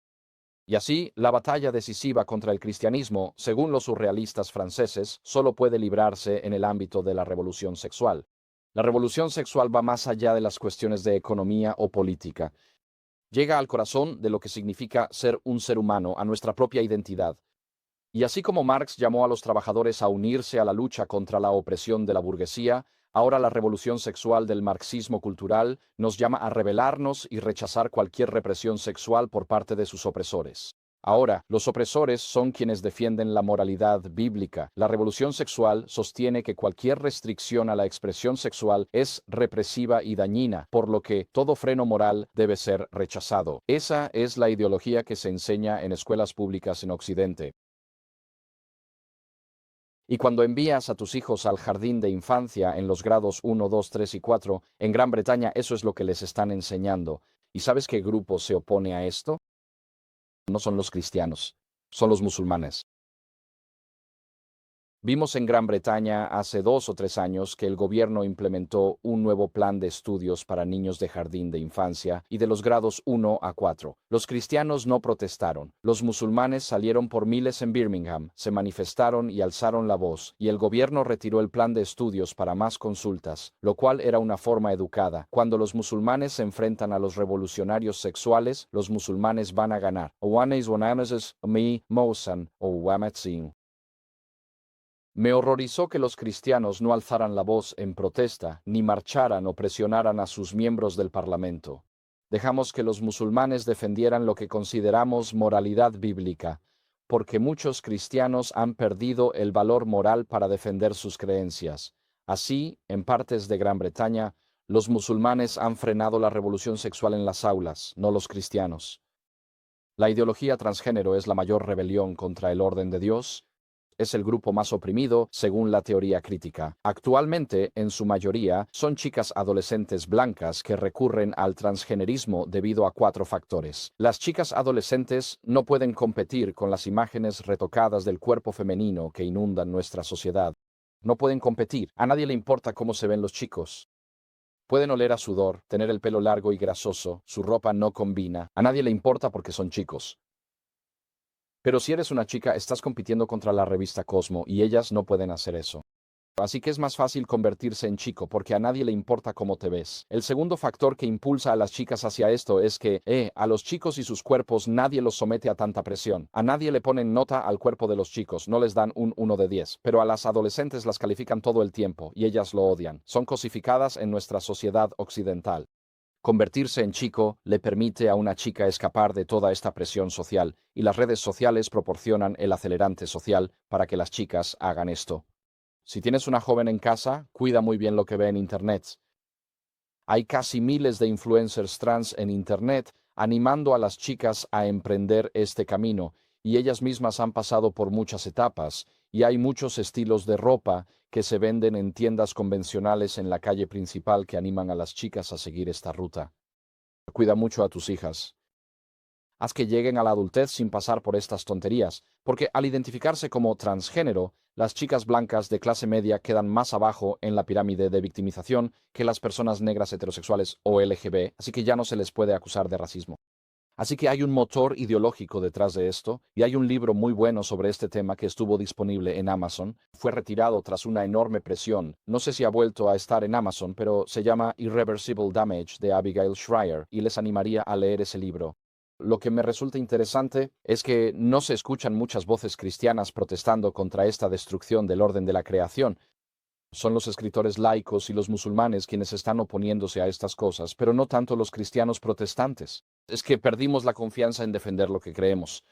Y así, la batalla decisiva contra el cristianismo, según los surrealistas franceses, solo puede librarse en el ámbito de la revolución sexual. La revolución sexual va más allá de las cuestiones de economía o política. Llega al corazón de lo que significa ser un ser humano, a nuestra propia identidad. Y así como Marx llamó a los trabajadores a unirse a la lucha contra la opresión de la burguesía, ahora la revolución sexual del marxismo cultural nos llama a rebelarnos y rechazar cualquier represión sexual por parte de sus opresores. Ahora, los opresores son quienes defienden la moralidad bíblica. La revolución sexual sostiene que cualquier restricción a la expresión sexual es represiva y dañina, por lo que todo freno moral debe ser rechazado. Esa es la ideología que se enseña en escuelas públicas en Occidente. Y cuando envías a tus hijos al jardín de infancia en los grados 1, 2, 3 y 4, en Gran Bretaña eso es lo que les están enseñando. ¿Y sabes qué grupo se opone a esto? No son los cristianos, son los musulmanes. Vimos en Gran Bretaña hace 2 o 3 años que el gobierno implementó un nuevo plan de estudios para niños de jardín de infancia y de los grados 1 a 4. Los cristianos no protestaron. Los musulmanes salieron por miles en Birmingham, se manifestaron y alzaron la voz, y el gobierno retiró el plan de estudios para más consultas, lo cual era una forma educada. Cuando los musulmanes se enfrentan a los revolucionarios sexuales, los musulmanes van a ganar. Me horrorizó que los cristianos no alzaran la voz en protesta, ni marcharan o presionaran a sus miembros del Parlamento. Dejamos que los musulmanes defendieran lo que consideramos moralidad bíblica, porque muchos cristianos han perdido el valor moral para defender sus creencias. Así, en partes de Gran Bretaña, los musulmanes han frenado la revolución sexual en las aulas, no los cristianos. La ideología transgénero es la mayor rebelión contra el orden de Dios. es el grupo más oprimido según la teoría crítica. Actualmente, en su mayoría, son chicas adolescentes blancas que recurren al transgenerismo debido a 4 factores. Las chicas adolescentes no pueden competir con las imágenes retocadas del cuerpo femenino que inundan nuestra sociedad. No pueden competir. A nadie le importa cómo se ven los chicos. Pueden oler a sudor, tener el pelo largo y grasoso, su ropa no combina. A nadie le importa porque son chicos. Pero si eres una chica, estás compitiendo contra la revista Cosmo y ellas no pueden hacer eso. Así que es más fácil convertirse en chico porque a nadie le importa cómo te ves. El segundo factor que impulsa a las chicas hacia esto es que, a los chicos y sus cuerpos nadie los somete a tanta presión. A nadie le ponen nota al cuerpo de los chicos, no les dan un 1 de 10, pero a las adolescentes las califican todo el tiempo y ellas lo odian. Son cosificadas en nuestra sociedad occidental. Convertirse en chico le permite a una chica escapar de toda esta presión social y las redes sociales proporcionan el acelerante social para que las chicas hagan esto. Si tienes una joven en casa, cuida muy bien lo que ve en Internet. Hay casi miles de influencers trans en Internet animando a las chicas a emprender este camino, y ellas mismas han pasado por muchas etapas, y hay muchos estilos de ropa que se venden en tiendas convencionales en la calle principal que animan a las chicas a seguir esta ruta. Cuida mucho a tus hijas. Haz que lleguen a la adultez sin pasar por estas tonterías, porque al identificarse como transgénero, las chicas blancas de clase media quedan más abajo en la pirámide de victimización que las personas negras heterosexuales o LGB, así que ya no se les puede acusar de racismo. Así que hay un motor ideológico detrás de esto, y hay un libro muy bueno sobre este tema que estuvo disponible en Amazon. Fue retirado tras una enorme presión. No sé si ha vuelto a estar en Amazon, pero se llama Irreversible Damage de Abigail Shrier, y les animaría a leer ese libro. Lo que me resulta interesante es que no se escuchan muchas voces cristianas protestando contra esta destrucción del orden de la creación. Son los escritores laicos y los musulmanes quienes están oponiéndose a estas cosas, pero no tanto los cristianos protestantes. Es que perdimos la confianza en defender lo que creemos.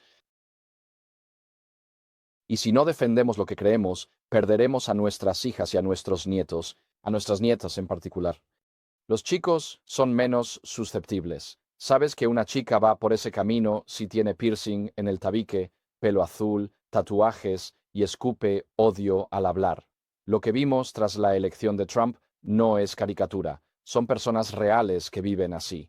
Y si no defendemos lo que creemos, perderemos a nuestras hijas y a nuestros nietos, a nuestras nietas en particular. Los chicos son menos susceptibles. Sabes que una chica va por ese camino si tiene piercing en el tabique, pelo azul, tatuajes y escupe odio al hablar. Lo que vimos tras la elección de Trump no es caricatura, son personas reales que viven así.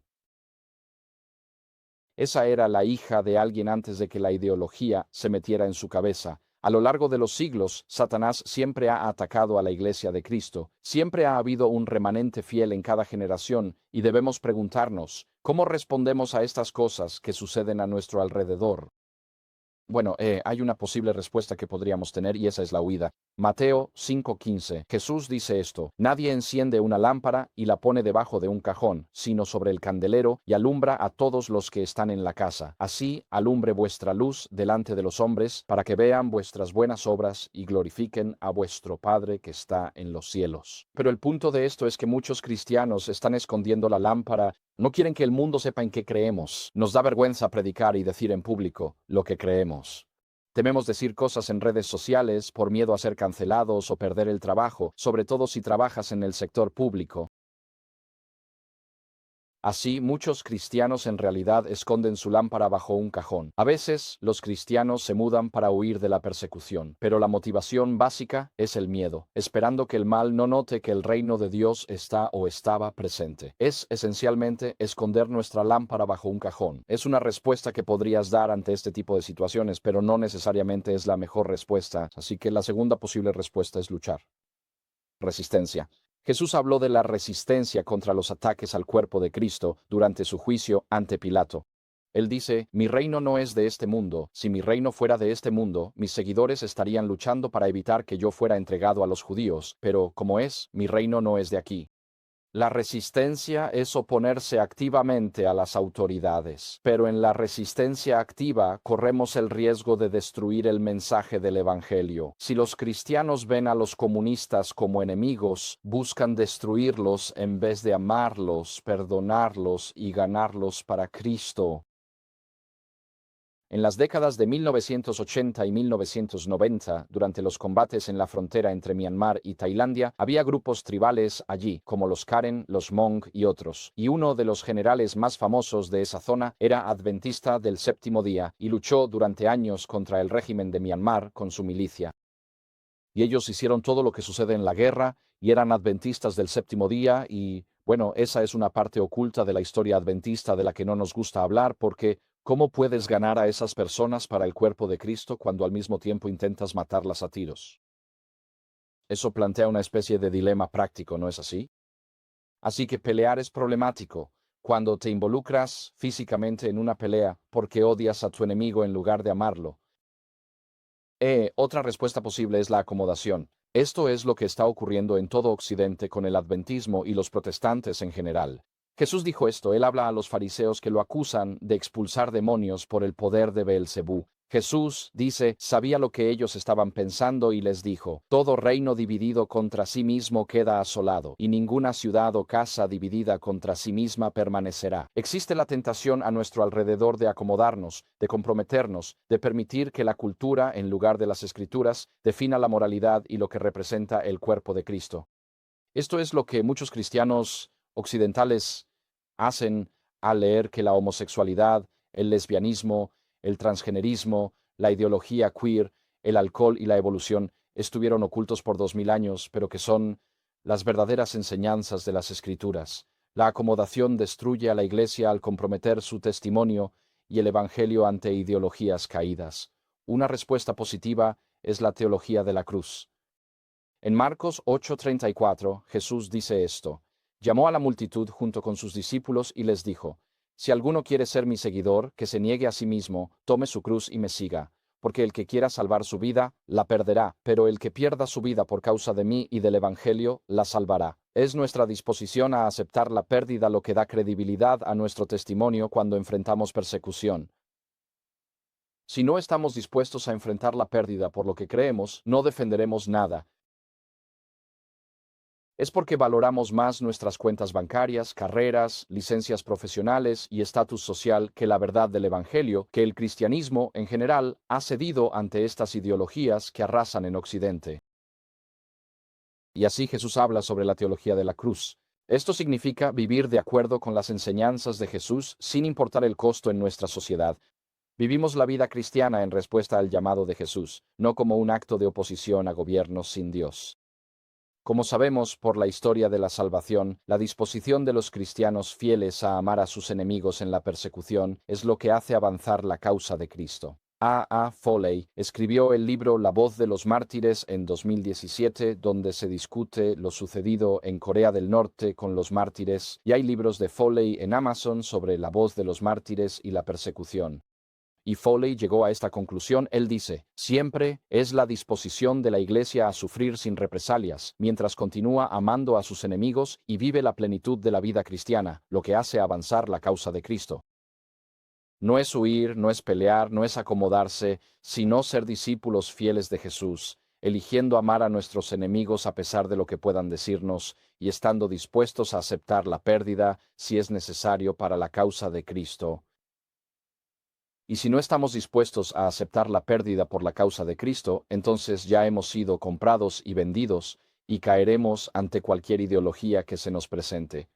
Esa era la hija de alguien antes de que la ideología se metiera en su cabeza. A lo largo de los siglos, Satanás siempre ha atacado a la Iglesia de Cristo. Siempre ha habido un remanente fiel en cada generación y debemos preguntarnos, ¿cómo respondemos a estas cosas que suceden a nuestro alrededor? Bueno, hay una posible respuesta que podríamos tener y esa es la huida. Mateo 5:15. Jesús dice esto: Nadie enciende una lámpara y la pone debajo de un cajón, sino sobre el candelero y alumbra a todos los que están en la casa. Así alumbre vuestra luz delante de los hombres, para que vean vuestras buenas obras y glorifiquen a vuestro Padre que está en los cielos. Pero el punto de esto es que muchos cristianos están escondiendo la lámpara. No quieren que el mundo sepa en qué creemos. Nos da vergüenza predicar y decir en público lo que creemos. Tememos decir cosas en redes sociales por miedo a ser cancelados o perder el trabajo, sobre todo si trabajas en el sector público. Así, muchos cristianos en realidad esconden su lámpara bajo un cajón. A veces, los cristianos se mudan para huir de la persecución, pero la motivación básica es el miedo, esperando que el mal no note que el reino de Dios está o estaba presente. Es esencialmente esconder nuestra lámpara bajo un cajón. Es una respuesta que podrías dar ante este tipo de situaciones, pero no necesariamente es la mejor respuesta, así que la segunda posible respuesta es luchar. Resistencia. Jesús habló de la resistencia contra los ataques al cuerpo de Cristo durante su juicio ante Pilato. Él dice: Mi reino no es de este mundo. Si mi reino fuera de este mundo, mis seguidores estarían luchando para evitar que yo fuera entregado a los judíos, pero como es, mi reino no es de aquí. La resistencia es oponerse activamente a las autoridades, pero en la resistencia activa corremos el riesgo de destruir el mensaje del Evangelio. Si los cristianos ven a los comunistas como enemigos, buscan destruirlos en vez de amarlos, perdonarlos y ganarlos para Cristo. En las décadas de 1980 y 1990, durante los combates en la frontera entre Myanmar y Tailandia, había grupos tribales allí, como los Karen, los Hmong y otros, y uno de los generales más famosos de esa zona era adventista del séptimo día y luchó durante años contra el régimen de Myanmar con su milicia. y ellos hicieron todo lo que sucede en la guerra, y eran adventistas del séptimo día, y bueno, esa es una parte oculta de la historia adventista de la que no nos gusta hablar, porque ¿cómo puedes ganar a esas personas para el cuerpo de Cristo cuando al mismo tiempo intentas matarlas a tiros? Eso plantea una especie de dilema práctico, ¿no es así? Así que pelear es problemático. Cuando te involucras físicamente en una pelea porque odias a tu enemigo en lugar de amarlo. Otra respuesta posible es la acomodación. Esto es lo que está ocurriendo en todo Occidente con el adventismo y los protestantes en general. Jesús dijo esto, él habla a los fariseos que lo acusan de expulsar demonios por el poder de Beelzebú. Jesús dice, sabía lo que ellos estaban pensando y les dijo, todo reino dividido contra sí mismo queda asolado, y ninguna ciudad o casa dividida contra sí misma permanecerá. Existe la tentación a nuestro alrededor de acomodarnos, de comprometernos, de permitir que la cultura, en lugar de las escrituras, defina la moralidad y lo que representa el cuerpo de Cristo. Esto es lo que muchos cristianos occidentales hacen al leer que la homosexualidad, el lesbianismo, el transgenerismo, la ideología queer, el alcohol y la evolución estuvieron ocultos por 2000 años, pero que son las verdaderas enseñanzas de las Escrituras. La acomodación destruye a la Iglesia al comprometer su testimonio y el Evangelio ante ideologías caídas. Una respuesta positiva es la teología de la cruz. En Marcos 8:34, Jesús dice esto: llamó a la multitud junto con sus discípulos y les dijo, si alguno quiere ser mi seguidor, que se niegue a sí mismo, tome su cruz y me siga, porque el que quiera salvar su vida, la perderá, pero el que pierda su vida por causa de mí y del Evangelio, la salvará. Es nuestra disposición a aceptar la pérdida lo que da credibilidad a nuestro testimonio cuando enfrentamos persecución. Si no estamos dispuestos a enfrentar la pérdida por lo que creemos, no defenderemos nada. Es porque valoramos más nuestras cuentas bancarias, carreras, licencias profesionales y estatus social que la verdad del Evangelio, que el cristianismo, en general, ha cedido ante estas ideologías que arrasan en Occidente. Y así Jesús habla sobre la teología de la cruz. Esto significa vivir de acuerdo con las enseñanzas de Jesús sin importar el costo en nuestra sociedad. Vivimos la vida cristiana en respuesta al llamado de Jesús, no como un acto de oposición a gobiernos sin Dios. Como sabemos por la historia de la salvación, la disposición de los cristianos fieles a amar a sus enemigos en la persecución es lo que hace avanzar la causa de Cristo. A. Foley escribió el libro La voz de los mártires en 2017, donde se discute lo sucedido en Corea del Norte con los mártires, y hay libros de Foley en Amazon sobre la voz de los mártires y la persecución. Y Foley llegó a esta conclusión. Él dice, siempre es la disposición de la Iglesia a sufrir sin represalias, mientras continúa amando a sus enemigos y vive la plenitud de la vida cristiana, lo que hace avanzar la causa de Cristo. No es huir, no es pelear, no es acomodarse, sino ser discípulos fieles de Jesús, eligiendo amar a nuestros enemigos a pesar de lo que puedan decirnos, y estando dispuestos a aceptar la pérdida si es necesario para la causa de Cristo. Y si no estamos dispuestos a aceptar la pérdida por la causa de Cristo, entonces ya hemos sido comprados y vendidos, y caeremos ante cualquier ideología que se nos presente.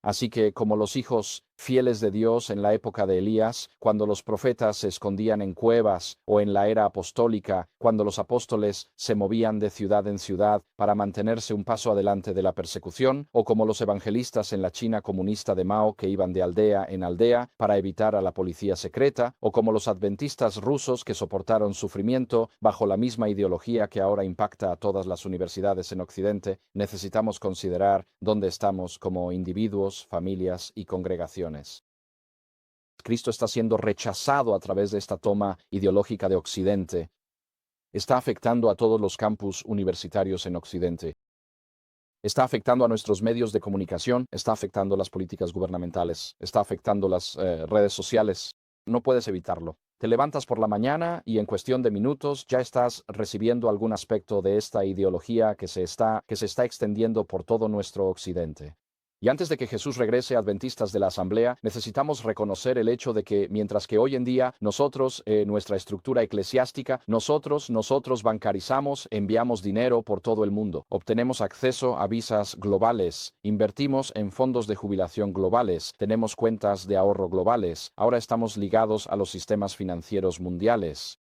Así que, como los hijos fieles de Dios en la época de Elías, cuando los profetas se escondían en cuevas, o en la era apostólica, cuando los apóstoles se movían de ciudad en ciudad para mantenerse un paso adelante de la persecución, o como los evangelistas en la China comunista de Mao que iban de aldea en aldea para evitar a la policía secreta, o como los adventistas rusos que soportaron sufrimiento bajo la misma ideología que ahora impacta a todas las universidades en Occidente, necesitamos considerar dónde estamos como individuos, familias y congregaciones. Cristo está siendo rechazado a través de esta toma ideológica de Occidente. Está afectando a todos los campus universitarios en Occidente. Está afectando a nuestros medios de comunicación, está afectando las políticas gubernamentales, está afectando las redes sociales. No puedes evitarlo. Te levantas por la mañana y en cuestión de minutos ya estás recibiendo algún aspecto de esta ideología que se está extendiendo por todo nuestro Occidente. Y antes de que Jesús regrese, adventistas de la asamblea, necesitamos reconocer el hecho de que mientras que hoy en día nosotros, nuestra estructura eclesiástica, nosotros bancarizamos, enviamos dinero por todo el mundo, obtenemos acceso a visas globales, invertimos en fondos de jubilación globales, tenemos cuentas de ahorro globales, ahora estamos ligados a los sistemas financieros mundiales.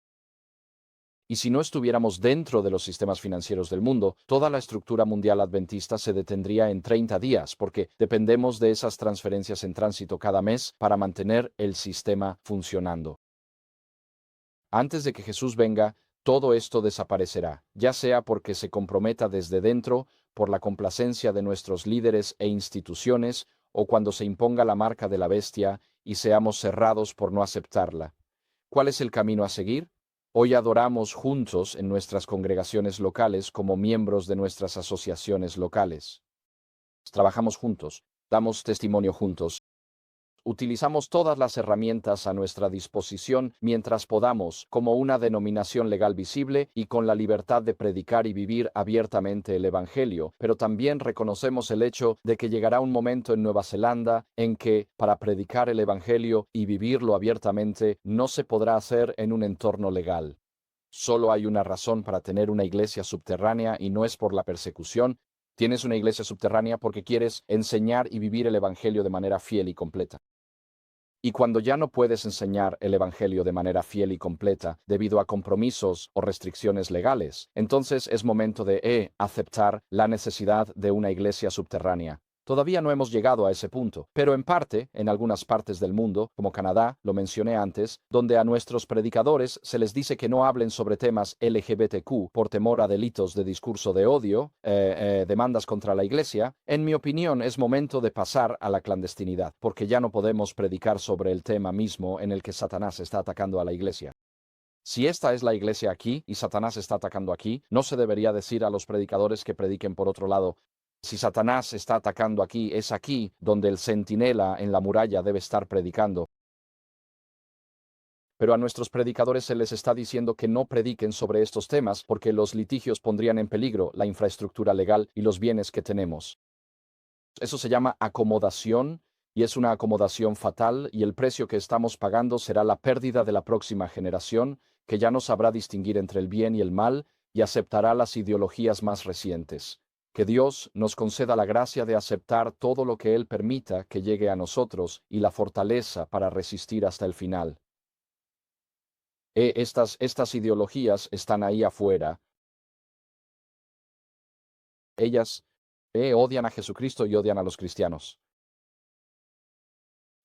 Y si no estuviéramos dentro de los sistemas financieros del mundo, toda la estructura mundial adventista se detendría en 30 días, porque dependemos de esas transferencias en tránsito cada mes para mantener el sistema funcionando. Antes de que Jesús venga, todo esto desaparecerá, ya sea porque se comprometa desde dentro, por la complacencia de nuestros líderes e instituciones, o cuando se imponga la marca de la bestia y seamos cerrados por no aceptarla. ¿Cuál es el camino a seguir? Hoy adoramos juntos en nuestras congregaciones locales como miembros de nuestras asociaciones locales. Trabajamos juntos, damos testimonio juntos. Utilizamos todas las herramientas a nuestra disposición mientras podamos, como una denominación legal visible y con la libertad de predicar y vivir abiertamente el Evangelio, pero también reconocemos el hecho de que llegará un momento en Nueva Zelanda en que, para predicar el Evangelio y vivirlo abiertamente, no se podrá hacer en un entorno legal. Solo hay una razón para tener una iglesia subterránea y no es por la persecución. Tienes una iglesia subterránea porque quieres enseñar y vivir el Evangelio de manera fiel y completa. Y cuando ya no puedes enseñar el Evangelio de manera fiel y completa debido a compromisos o restricciones legales, entonces es momento de aceptar la necesidad de una iglesia subterránea. Todavía no hemos llegado a ese punto, pero en parte, en algunas partes del mundo, como Canadá, lo mencioné antes, donde a nuestros predicadores se les dice que no hablen sobre temas LGBTQ por temor a delitos de discurso de odio, demandas contra la iglesia, en mi opinión es momento de pasar a la clandestinidad, porque ya no podemos predicar sobre el tema mismo en el que Satanás está atacando a la iglesia. Si esta es la iglesia aquí y Satanás está atacando aquí, no se debería decir a los predicadores que prediquen por otro lado. Si Satanás está atacando aquí, es aquí donde el centinela en la muralla debe estar predicando. Pero a nuestros predicadores se les está diciendo que no prediquen sobre estos temas porque los litigios pondrían en peligro la infraestructura legal y los bienes que tenemos. Eso se llama acomodación y es una acomodación fatal y el precio que estamos pagando será la pérdida de la próxima generación que ya no sabrá distinguir entre el bien y el mal y aceptará las ideologías más recientes. Que Dios nos conceda la gracia de aceptar todo lo que Él permita que llegue a nosotros y la fortaleza para resistir hasta el final. Estas ideologías están ahí afuera. Ellas odian a Jesucristo y odian a los cristianos.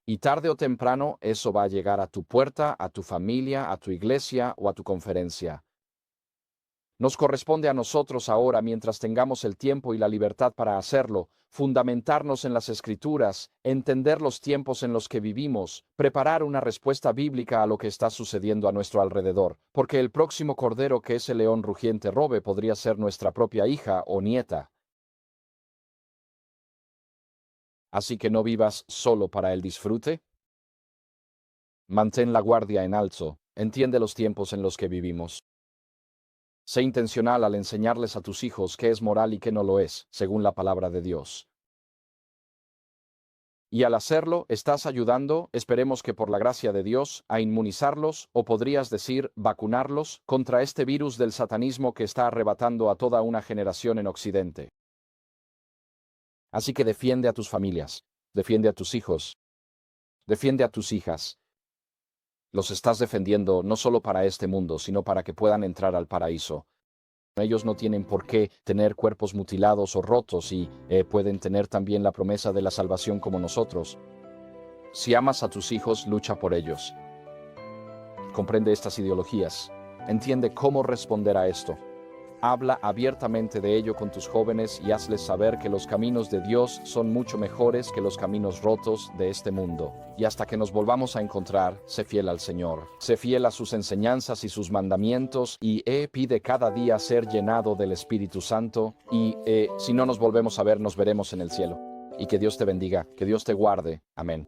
Y tarde o temprano eso va a llegar a tu puerta, a tu familia, a tu iglesia o a tu conferencia. Nos corresponde a nosotros ahora, mientras tengamos el tiempo y la libertad para hacerlo, fundamentarnos en las Escrituras, entender los tiempos en los que vivimos, preparar una respuesta bíblica a lo que está sucediendo a nuestro alrededor, porque el próximo cordero que ese león rugiente robe podría ser nuestra propia hija o nieta. Así que no vivas solo para el disfrute. Mantén la guardia en alto, entiende los tiempos en los que vivimos. Sé intencional al enseñarles a tus hijos qué es moral y qué no lo es, según la palabra de Dios. Y al hacerlo, estás ayudando, esperemos que por la gracia de Dios, a inmunizarlos, o podrías decir, vacunarlos, contra este virus del satanismo que está arrebatando a toda una generación en Occidente. Así que defiende a tus familias, defiende a tus hijos, defiende a tus hijas. Los estás defendiendo no solo para este mundo, sino para que puedan entrar al paraíso. Ellos no tienen por qué tener cuerpos mutilados o rotos y pueden tener también la promesa de la salvación como nosotros. Si amas a tus hijos, lucha por ellos. Comprende estas ideologías. Entiende cómo responder a esto. Habla abiertamente de ello con tus jóvenes y hazles saber que los caminos de Dios son mucho mejores que los caminos rotos de este mundo. Y hasta que nos volvamos a encontrar, sé fiel al Señor. Sé fiel a sus enseñanzas y sus mandamientos y pide cada día ser llenado del Espíritu Santo y si no nos volvemos a ver, nos veremos en el cielo. Y que Dios te bendiga, que Dios te guarde. Amén.